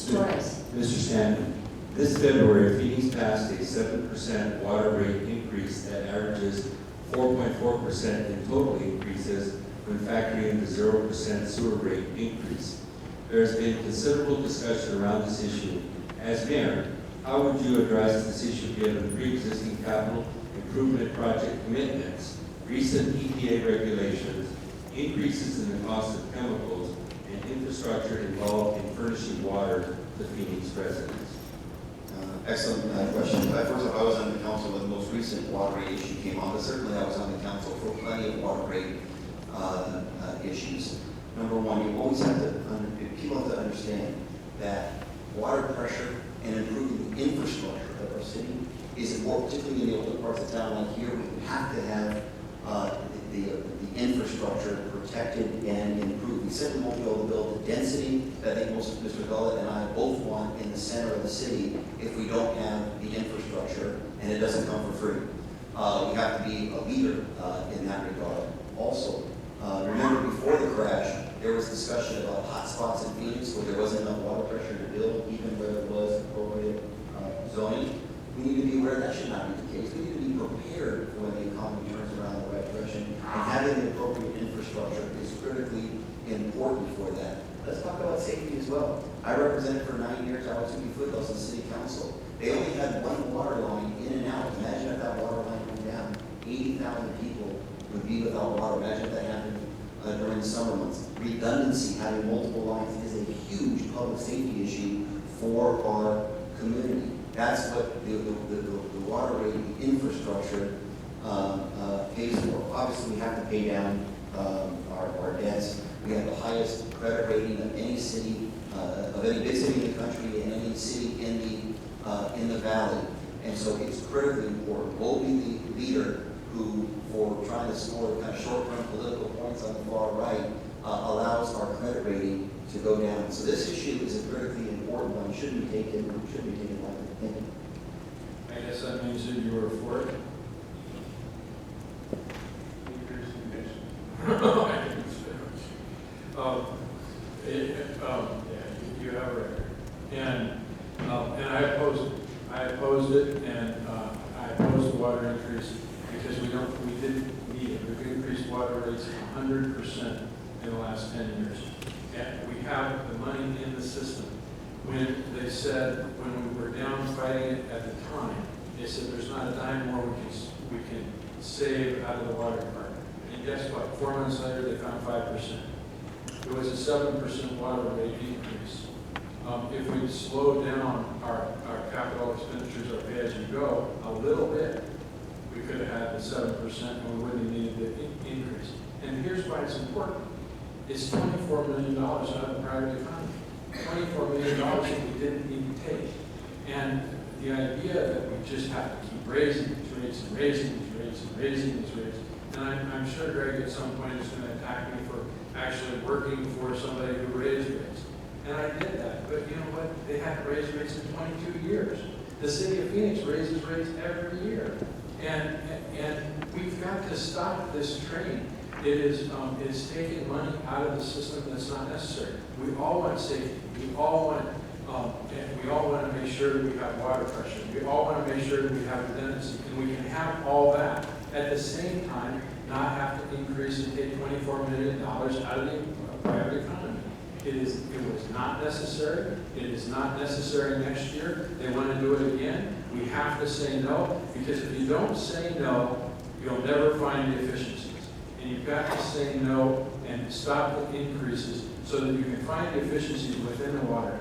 Torres. Mr. Stanton, this February, Phoenix passed a 7% water rate increase that averages 4.4% in total increases when factoring in the 0% sewer rate increase. There has been considerable discussion around this issue. As mayor, how would you address this issue given pre-existing capital improvement project commitments, recent EPA regulations, increases in the cost of chemicals, and infrastructure involved in furnishing water to Phoenix residents? Excellent question. First off, I was on the council when the most recent water rate issue came on, but certainly I was on the council for plenty of water rate issues. Number one, you always have to, people have to understand that water pressure and improving the infrastructure of our city is important, particularly in the older parts of town like here. We have to have the infrastructure protected and improved. We simply won't be able to build the density that I think Mr. Gullett and I both want in the center of the city if we don't have the infrastructure, and it doesn't come for free. We have to be a leader in that regard. Also, remember before the crash, there was discussion about hot spots in Phoenix where there wasn't enough water pressure to build, even where there was appropriate zoning. We need to be aware that should not be the case. We need to be prepared for when the economy turns around in the right direction. And having the appropriate infrastructure is critically important for that. Let's talk about safety as well. I represented for 9 years our Tupi Foothills in City Council. They only had one water line in and out. Imagine if that water line went down. 80,000 people would be without water. Imagine if that happened during the summer months. Redundancy, having multiple lines, is a huge public safety issue for our community. That's what the water rate, the infrastructure pays for. Obviously, we have to pay down our debts. We have the highest credit rating of any city, of any big city in the country, and any city in the valley. And so it's critically important. We'll be the leader who, for trying to score kind of short-term political points on the far right, allows our credit rating to go down. So this issue is a critically important one. Shouldn't be taken lightly. Thank you. I guess that means that you were for it. You have a record. And I opposed it. I opposed it, and I opposed the water increase because we didn't need it. We've increased water rates 100% in the last 10 years. And we have the money in the system. When they said, when we were down fighting it at the time, they said there's not a dime more we can save out of the water department. And guess what? 4 months later, they found 5%. It was a 7% water rate increase. If we'd slowed down our capital expenditures, our pay-as-you-go, a little bit, we could have had the 7% and we wouldn't have needed the increase. And here's why it's important. It's $24 million out of the private economy. $24 million that we didn't need to take. And the idea that we just have to keep raising these rates and raising these rates and raising these rates. And I'm sure Greg at some point is going to attack me for actually working for somebody who raised rates. And I did that. But you know what? They haven't raised rates in 22 years. The city of Phoenix raises rates every year. And we've got to stop this train. It's taking money out of the system that's not necessary. We all want safety. We all want to make sure that we have water pressure. We all want to make sure that we have redundancy, and we can have all that at the same time, not have to increase and take $24 million out of the private economy. It was not necessary. It is not necessary next year. They want to do it again. We have to say no, because if you don't say no, you'll never find the efficiencies. And you've got to say no and stop the increases so that you can find the efficiencies within the water.